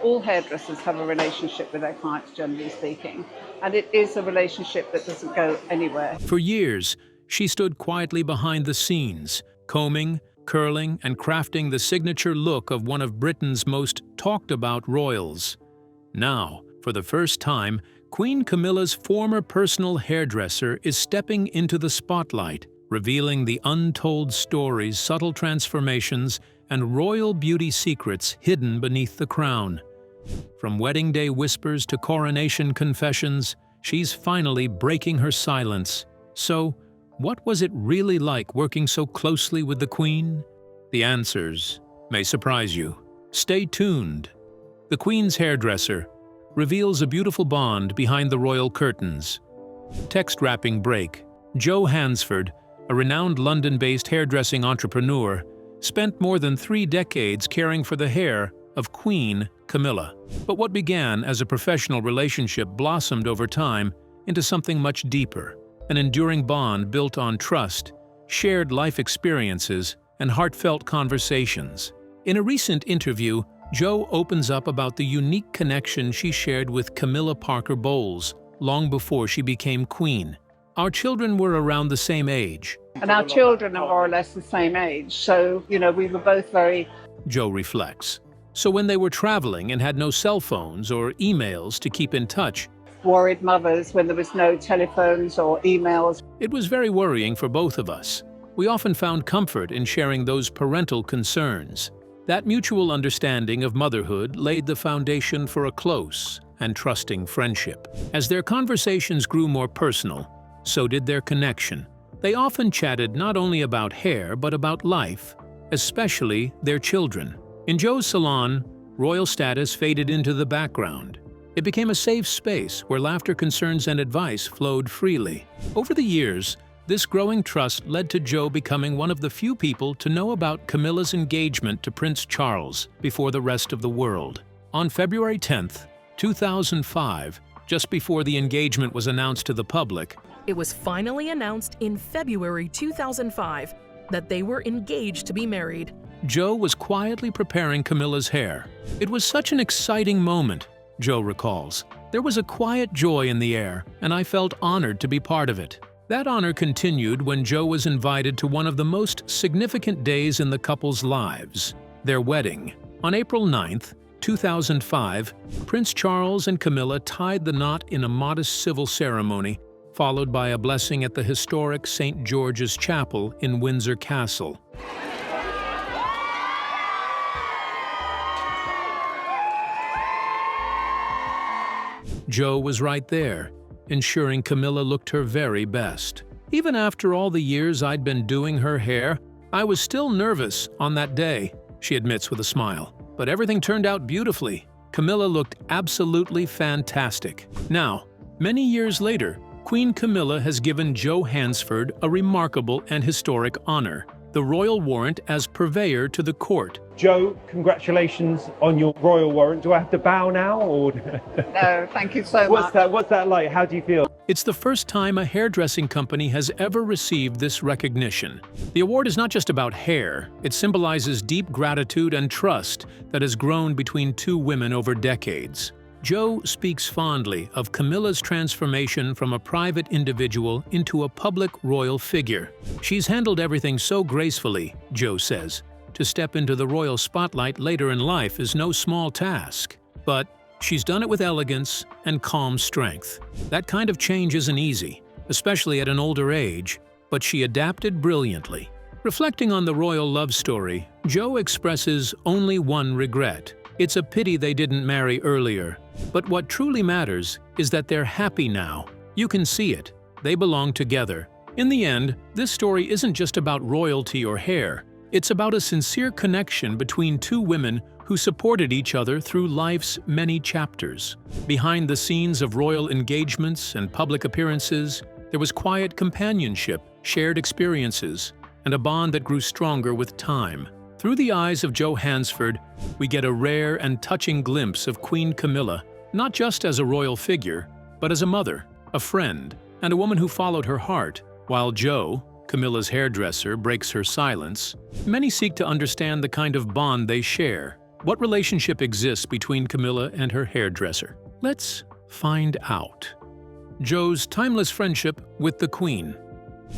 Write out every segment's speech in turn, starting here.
all hairdressers have a relationship with their clients, generally speaking, and it is a relationship that doesn't go anywhere. For years, she stood quietly behind the scenes, combing, curling, and crafting the signature look of one of Britain's most talked-about royals. Now, for the first time, Queen Camilla's former personal hairdresser is stepping into the spotlight, revealing the untold stories, subtle transformations, and royal beauty secrets hidden beneath the crown. From wedding day whispers to coronation confessions, she's finally breaking her silence. So, what was it really like working so closely with the Queen? The answers may surprise you. Stay tuned. The Queen's hairdresser reveals a beautiful bond behind the royal curtains. Text wrapping break. Joe Hansford, a renowned London-based hairdressing entrepreneur, spent more than 3 decades caring for the hair of Queen Camilla. But what began as a professional relationship blossomed over time into something much deeper, an enduring bond built on trust, shared life experiences, and heartfelt conversations. In a recent interview, Joe opens up about the unique connection she shared with Camilla Parker Bowles long before she became queen. Our children were around the same age. And our children are more or less the same age, so, we were both very... Joe reflects. So when they were traveling and had no cell phones or emails to keep in touch, worried mothers when there was no telephones or emails. It was very worrying for both of us. We often found comfort in sharing those parental concerns. That mutual understanding of motherhood laid the foundation for a close and trusting friendship. As their conversations grew more personal, so did their connection. They often chatted not only about hair but about life, especially their children. In Joe's salon, royal status faded into the background. It became a safe space where laughter, concerns, and advice flowed freely. Over the years, this growing trust led to Joe becoming one of the few people to know about Camilla's engagement to Prince Charles before the rest of the world. On February 10, 2005, just before the engagement was announced to the public, it was finally announced in February 2005 that they were engaged to be married. Joe was quietly preparing Camilla's hair. It was such an exciting moment, Joe recalls. There was a quiet joy in the air, and I felt honored to be part of it. That honor continued when Joe was invited to one of the most significant days in the couple's lives, their wedding. On April 9, 2005, Prince Charles and Camilla tied the knot in a modest civil ceremony, followed by a blessing at the historic St. George's Chapel in Windsor Castle. Joe was right there, ensuring Camilla looked her very best. Even after all the years I'd been doing her hair, I was still nervous on that day, she admits with a smile. But everything turned out beautifully. Camilla looked absolutely fantastic. Now, many years later, Queen Camilla has given Joe Hansford a remarkable and historic honor, the royal warrant as purveyor to the court. Joe, congratulations on your royal warrant. Do I have to bow now, or? No, thank you so much. What's that like? How do you feel? It's the first time a hairdressing company has ever received this recognition. The award is not just about hair. It symbolizes deep gratitude and trust that has grown between two women over decades. Joe speaks fondly of Camilla's transformation from a private individual into a public royal figure. She's handled everything so gracefully, Joe says. To step into the royal spotlight later in life is no small task. But she's done it with elegance and calm strength. That kind of change isn't easy, especially at an older age, but she adapted brilliantly. Reflecting on the royal love story, Joe expresses only one regret. It's a pity they didn't marry earlier. But what truly matters is that they're happy now. You can see it. They belong together. In the end, this story isn't just about royalty or hair. It's about a sincere connection between two women who supported each other through life's many chapters. Behind the scenes of royal engagements and public appearances, there was quiet companionship, shared experiences, and a bond that grew stronger with time. Through the eyes of Joe Hansford, we get a rare and touching glimpse of Queen Camilla, not just as a royal figure, but as a mother, a friend, and a woman who followed her heart. While Joe, Camilla's hairdresser, breaks her silence, many seek to understand the kind of bond they share. What relationship exists between Camilla and her hairdresser? Let's find out. Joe's timeless friendship with the Queen.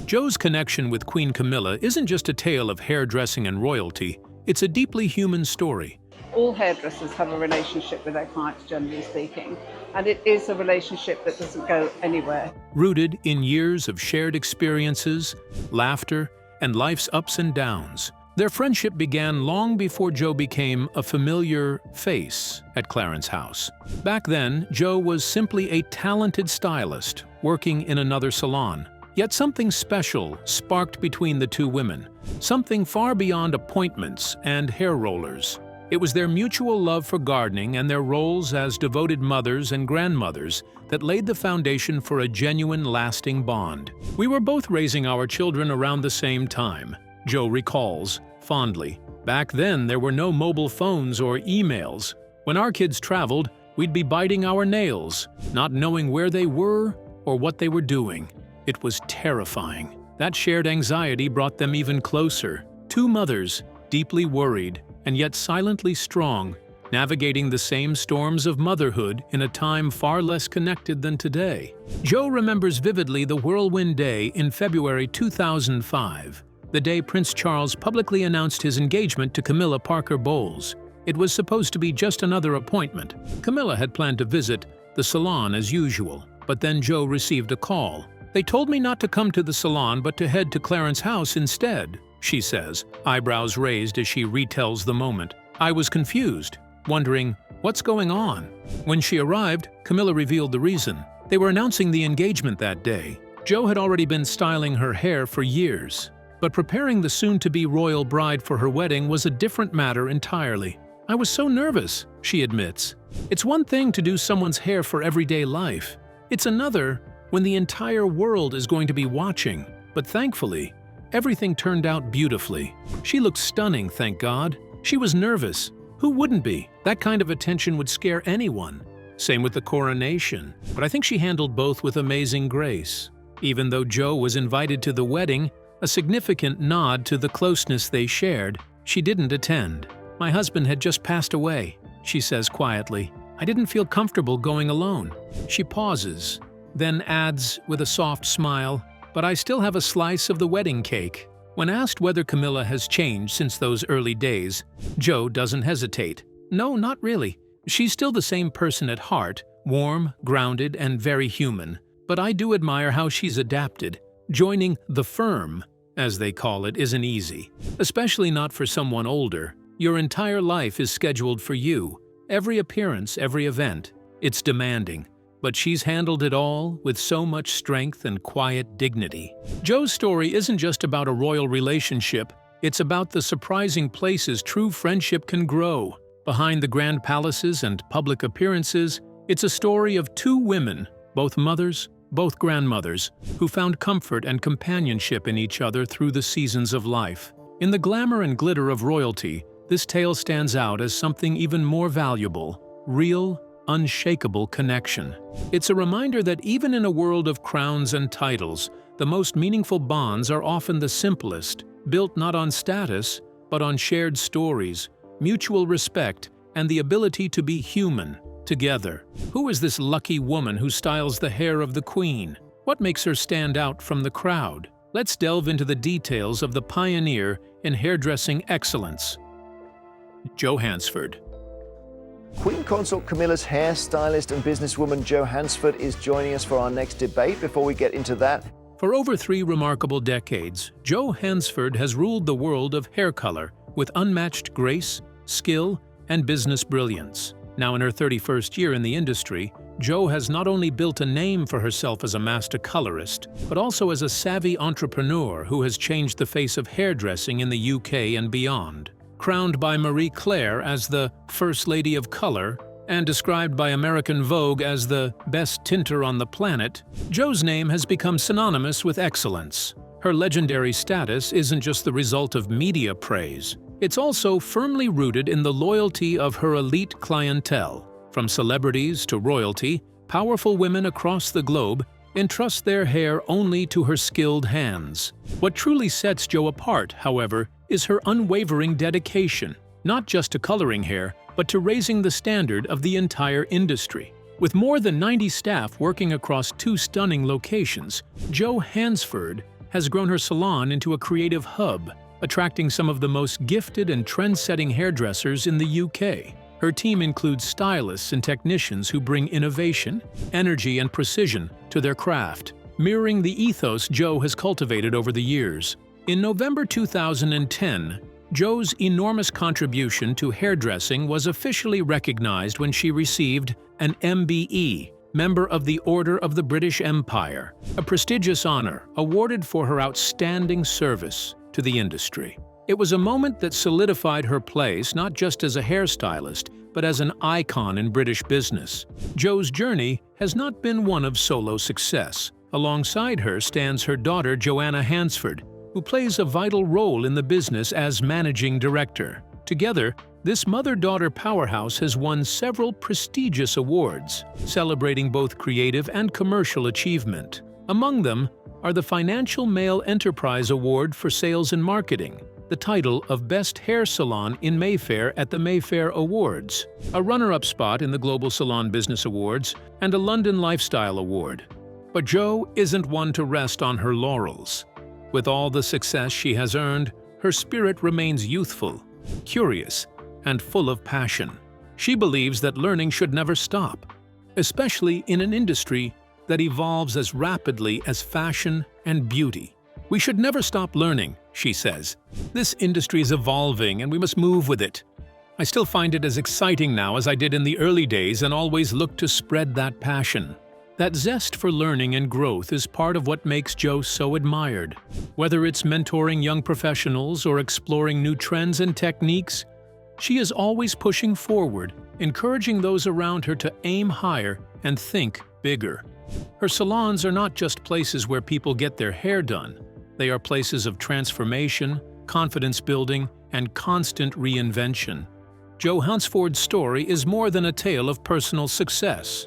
Joe's connection with Queen Camilla isn't just a tale of hairdressing and royalty, it's a deeply human story. All hairdressers have a relationship with their clients, generally speaking, and it is a relationship that doesn't go anywhere. Rooted in years of shared experiences, laughter, and life's ups and downs. Their friendship began long before Joe became a familiar face at Clarence House. Back then, Joe was simply a talented stylist working in another salon. Yet something special sparked between the two women, something far beyond appointments and hair rollers. It was their mutual love for gardening and their roles as devoted mothers and grandmothers that laid the foundation for a genuine, lasting bond. "We were both raising our children around the same time," Joe recalls fondly. "Back then, there were no mobile phones or emails. When our kids traveled, we'd be biting our nails, not knowing where they were or what they were doing. It was terrifying." That shared anxiety brought them even closer. Two mothers, deeply worried and yet silently strong, navigating the same storms of motherhood in a time far less connected than today. Joe remembers vividly the whirlwind day in February 2005, the day Prince Charles publicly announced his engagement to Camilla Parker Bowles. It was supposed to be just another appointment. Camilla had planned to visit the salon as usual, but then Joe received a call. "They told me not to come to the salon but to head to Clarence House instead," she says, eyebrows raised as she retells the moment. "I was confused, wondering, what's going on?" When she arrived, Camilla revealed the reason. They were announcing the engagement that day. Joe had already been styling her hair for years, but preparing the soon-to-be royal bride for her wedding was a different matter entirely. "I was so nervous," she admits. "It's one thing to do someone's hair for everyday life. It's another when the entire world is going to be watching. But thankfully, everything turned out beautifully. She looked stunning, thank God. She was nervous. Who wouldn't be? That kind of attention would scare anyone. Same with the coronation. But I think she handled both with amazing grace. Even though Joe was invited to the wedding, a significant nod to the closeness they shared, she didn't attend. My husband had just passed away, she says quietly. I didn't feel comfortable going alone. She pauses, then adds with a soft smile, but I still have a slice of the wedding cake. When asked whether Camilla has changed since those early days, Joe doesn't hesitate. No, not really. She's still the same person at heart, warm, grounded, and very human. But I do admire how she's adapted. Joining the firm, as they call it, isn't easy, especially not for someone older. Your entire life is scheduled for you. Every appearance, every event. It's demanding. But she's handled it all with so much strength and quiet dignity. Joe's story isn't just about a royal relationship, it's about the surprising places true friendship can grow. Behind the grand palaces and public appearances, it's a story of two women, both mothers, both grandmothers, who found comfort and companionship in each other through the seasons of life. In the glamour and glitter of royalty, this tale stands out as something even more valuable: real, unshakable connection. It's a reminder that even in a world of crowns and titles, the most meaningful bonds are often the simplest, built not on status, but on shared stories, mutual respect, and the ability to be human together. Who is this lucky woman who styles the hair of the Queen? What makes her stand out from the crowd? Let's delve into the details of the pioneer in hairdressing excellence. Joe Hansford. Queen Consort Camilla's hairstylist and businesswoman Jo Hansford is joining us for our next debate. Before we get into that, For over 3 remarkable decades, Jo Hansford has ruled the world of hair color with unmatched grace, skill, and business brilliance. Now in her 31st year in the industry, Jo has not only built a name for herself as a master colorist, but also as a savvy entrepreneur who has changed the face of hairdressing in the UK and beyond. Crowned by Marie Claire as the First Lady of Color and described by American Vogue as the best tinter on the planet, Jo's name has become synonymous with excellence. Her legendary status isn't just the result of media praise. It's also firmly rooted in the loyalty of her elite clientele. From celebrities to royalty, powerful women across the globe entrust their hair only to her skilled hands. What truly sets Jo apart, however, is her unwavering dedication. not just to coloring hair, but to raising the standard of the entire industry. With more than 90 staff working across 2 stunning locations, Jo Hansford has grown her salon into a creative hub, attracting some of the most gifted and trend-setting hairdressers in the UK. Her team includes stylists and technicians who bring innovation, energy, and precision to their craft, mirroring the ethos Jo has cultivated over the years. In November 2010, Jo's enormous contribution to hairdressing was officially recognized when she received an MBE, Member of the Order of the British Empire, a prestigious honor awarded for her outstanding service to the industry. It was a moment that solidified her place not just as a hairstylist, but as an icon in British business. Jo's journey has not been one of solo success. Alongside her stands her daughter Joanna Hansford, who plays a vital role in the business as managing director. Together, this mother-daughter powerhouse has won several prestigious awards, celebrating both creative and commercial achievement. Among them are the Financial Male Enterprise Award for Sales and Marketing, the title of Best Hair Salon in Mayfair at the Mayfair Awards, a runner-up spot in the Global Salon Business Awards, and a London Lifestyle Award. But Jo isn't one to rest on her laurels. With all the success she has earned, her spirit remains youthful, curious, and full of passion. She believes that learning should never stop, especially in an industry that evolves as rapidly as fashion and beauty. We should never stop learning, she says. This industry is evolving and we must move with it. I still find it as exciting now as I did in the early days and always look to spread that passion. That zest for learning and growth is part of what makes Jo so admired. Whether it's mentoring young professionals or exploring new trends and techniques, she is always pushing forward, encouraging those around her to aim higher and think bigger. Her salons are not just places where people get their hair done. They are places of transformation, confidence building, and constant reinvention. Jo Hansford's story is more than a tale of personal success.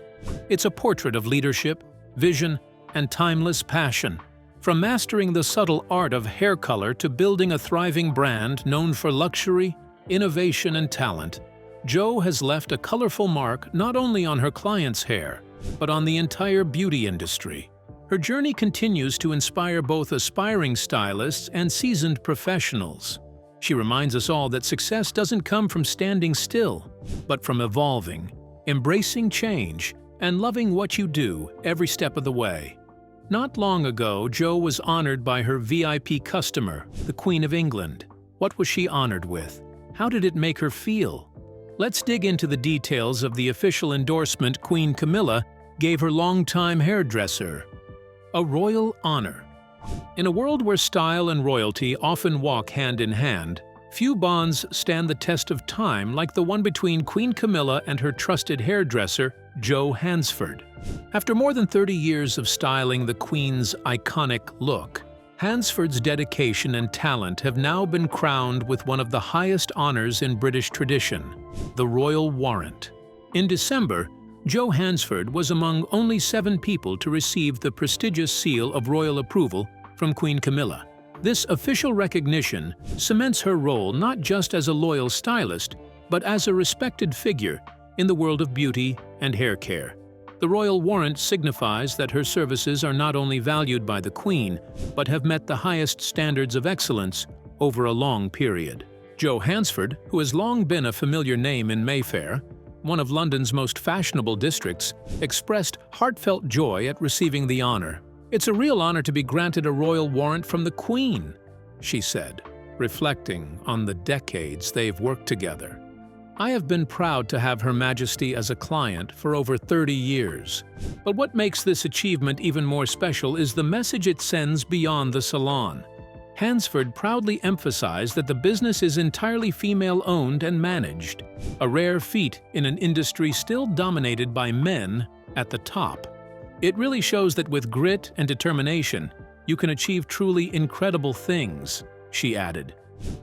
It's a portrait of leadership, vision, and timeless passion. From mastering the subtle art of hair color to building a thriving brand known for luxury, innovation, and talent, Jo has left a colorful mark not only on her clients' hair, but on the entire beauty industry. Her journey continues to inspire both aspiring stylists and seasoned professionals. She reminds us all that success doesn't come from standing still, but from evolving, embracing change, and loving what you do every step of the way. Not long ago, Jo was honored by her VIP customer, the Queen of England. What was she honored with? How did it make her feel? Let's dig into the details of the official endorsement Queen Camilla gave her longtime hairdresser. A royal honor. In a world where style and royalty often walk hand in hand, few bonds stand the test of time like the one between Queen Camilla and her trusted hairdresser, Jo Hansford. After more than 30 years of styling the Queen's iconic look, Hansford's dedication and talent have now been crowned with one of the highest honors in British tradition, the Royal Warrant. In December, Jo Hansford was among only 7 people to receive the prestigious seal of royal approval from Queen Camilla. This official recognition cements her role not just as a loyal stylist, but as a respected figure in the world of beauty and hair care. The Royal Warrant signifies that her services are not only valued by the Queen, but have met the highest standards of excellence over a long period. Jo Hansford, who has long been a familiar name in Mayfair, one of London's most fashionable districts, expressed heartfelt joy at receiving the honor. "It's a real honor to be granted a royal warrant from the Queen," she said, reflecting on the decades they've worked together. "I have been proud to have Her Majesty as a client for over 30 years. But what makes this achievement even more special is the message it sends beyond the salon." Hansford proudly emphasized that the business is entirely female-owned and managed, a rare feat in an industry still dominated by men at the top. "It really shows that with grit and determination, you can achieve truly incredible things," she added.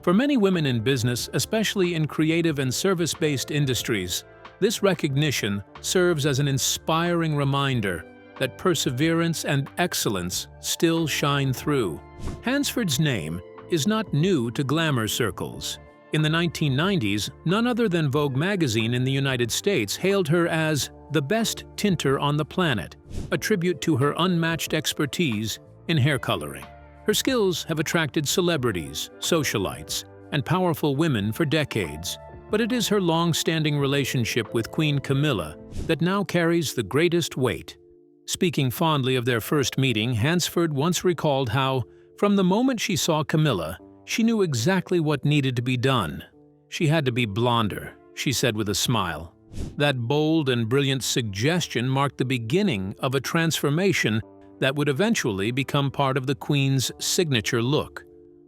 For many women in business, especially in creative and service-based industries, this recognition serves as an inspiring reminder that perseverance and excellence still shine through. Hansford's name is not new to glamour circles. In the 1990s, none other than Vogue magazine in the United States hailed her as the best tinter on the planet, a tribute to her unmatched expertise in hair coloring. Her skills have attracted celebrities, socialites, and powerful women for decades, but it is her long-standing relationship with Queen Camilla that now carries the greatest weight. Speaking fondly of their first meeting, Hansford once recalled how, from the moment she saw Camilla, she knew exactly what needed to be done. She had to be blonder, she said with a smile. That bold and brilliant suggestion marked the beginning of a transformation that would eventually become part of the Queen's signature look.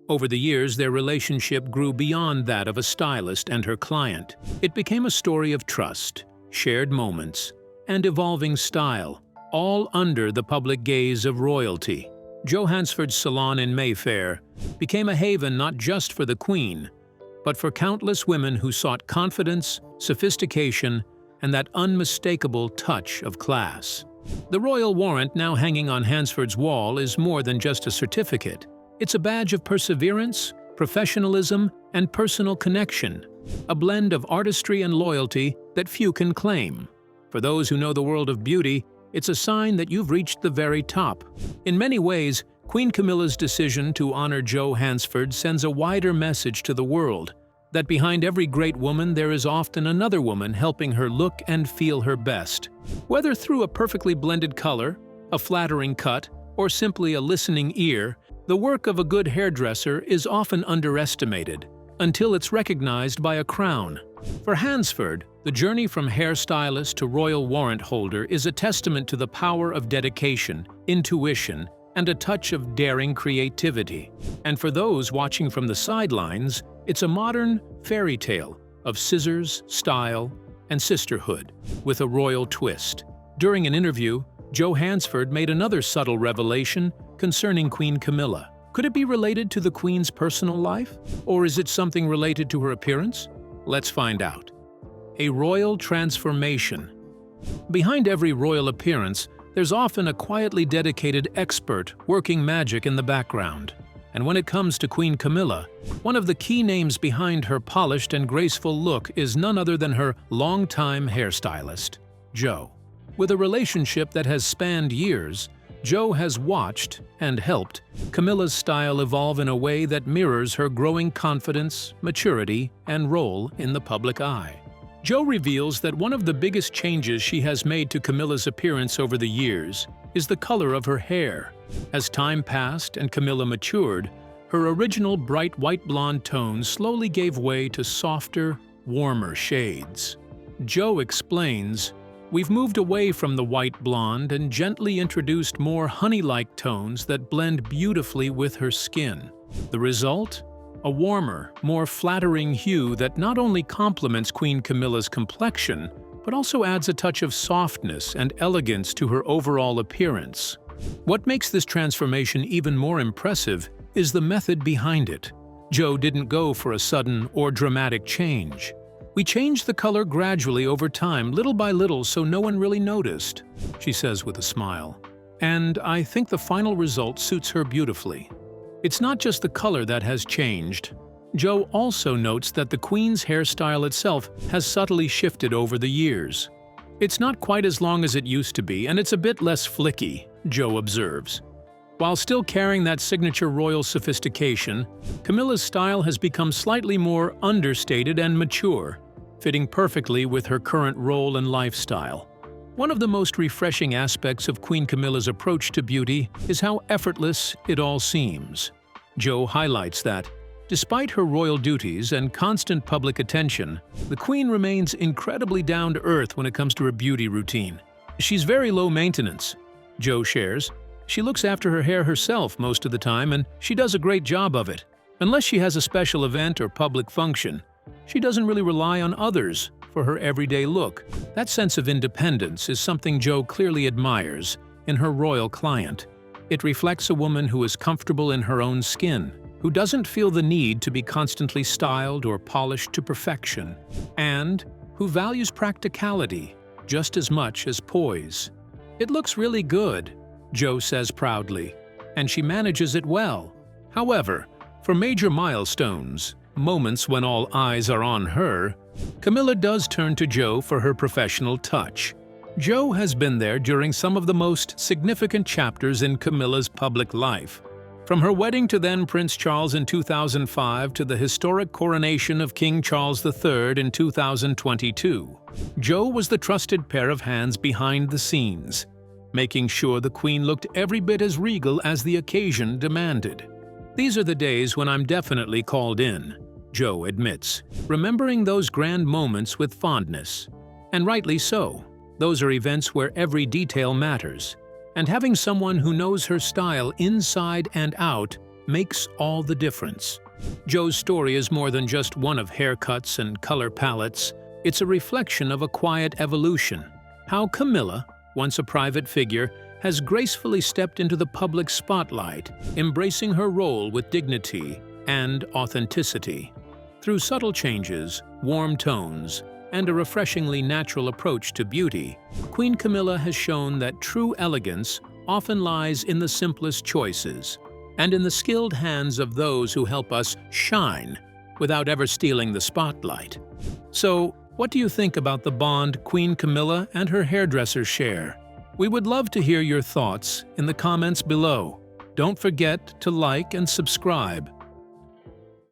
Over the years, their relationship grew beyond that of a stylist and her client. It became a story of trust, shared moments, and evolving style, all under the public gaze of royalty. Jo Hansford's salon in Mayfair became a haven not just for the Queen, but for countless women who sought confidence, sophistication, and that unmistakable touch of class. The royal warrant now hanging on Hansford's wall is more than just a certificate. It's a badge of perseverance, professionalism, and personal connection, a blend of artistry and loyalty that few can claim. For those who know the world of beauty, it's a sign that you've reached the very top. In many ways, Queen Camilla's decision to honor Jo Hansford sends a wider message to the world, that behind every great woman there is often another woman helping her look and feel her best. Whether through a perfectly blended color, a flattering cut, or simply a listening ear, the work of a good hairdresser is often underestimated, until it's recognized by a crown. For Hansford, the journey from hairstylist to royal warrant holder is a testament to the power of dedication, intuition, and a touch of daring creativity. And for those watching from the sidelines, it's a modern fairy tale of scissors, style, and sisterhood, with a royal twist. During an interview, Jo Hansford made another subtle revelation concerning Queen Camilla. Could it be related to the Queen's personal life? Or is it something related to her appearance? Let's find out. A royal transformation. Behind every royal appearance, there's often a quietly dedicated expert working magic in the background. And when it comes to Queen Camilla, one of the key names behind her polished and graceful look is none other than her longtime hairstylist, Jo. With a relationship that has spanned years, Jo has watched and helped Camilla's style evolve in a way that mirrors her growing confidence, maturity, and role in the public eye. Jo reveals that one of the biggest changes she has made to Camilla's appearance over the years is the color of her hair. As time passed and Camilla matured, her original bright white blonde tone slowly gave way to softer, warmer shades. Jo explains, "We've moved away from the white blonde and gently introduced more honey-like tones that blend beautifully with her skin. The result? A warmer, more flattering hue that not only complements Queen Camilla's complexion, but also adds a touch of softness and elegance to her overall appearance." What makes this transformation even more impressive is the method behind it. Jo didn't go for a sudden or dramatic change. "We changed the color gradually over time, little by little, so no one really noticed," she says with a smile. "And I think the final result suits her beautifully." It's not just the color that has changed. Jo also notes that the Queen's hairstyle itself has subtly shifted over the years. "It's not quite as long as it used to be, and it's a bit less flicky," Jo observes. While still carrying that signature royal sophistication, Camilla's style has become slightly more understated and mature, fitting perfectly with her current role and lifestyle. One of the most refreshing aspects of Queen Camilla's approach to beauty is how effortless it all seems. Jo highlights that, despite her royal duties and constant public attention, the Queen remains incredibly down-to-earth when it comes to her beauty routine. "She's very low maintenance," Jo shares. "She looks after her hair herself most of the time, and she does a great job of it. Unless she has a special event or public function, she doesn't really rely on others for her everyday look." That sense of independence is something Jo clearly admires in her royal client. It reflects a woman who is comfortable in her own skin, who doesn't feel the need to be constantly styled or polished to perfection, and who values practicality just as much as poise. "It looks really good," Jo says proudly, "and she manages it well. However, for major milestones, moments when all eyes are on her, Camilla does turn to Joe for her professional touch. Joe has been there during some of the most significant chapters in Camilla's public life. From her wedding to then Prince Charles in 2005 to the historic coronation of King Charles III in 2022, Joe was the trusted pair of hands behind the scenes, making sure the Queen looked every bit as regal as the occasion demanded. "These are the days when I'm definitely called in," Joe admits, remembering those grand moments with fondness. And rightly so. Those are events where every detail matters, and having someone who knows her style inside and out makes all the difference. Joe's story is more than just one of haircuts and color palettes. It's a reflection of a quiet evolution. How Camilla, once a private figure, has gracefully stepped into the public spotlight, embracing her role with dignity and authenticity. Through subtle changes, warm tones, and a refreshingly natural approach to beauty, Queen Camilla has shown that true elegance often lies in the simplest choices and in the skilled hands of those who help us shine without ever stealing the spotlight. So, what do you think about the bond Queen Camilla and her hairdresser share? We would love to hear your thoughts in the comments below. Don't forget to like and subscribe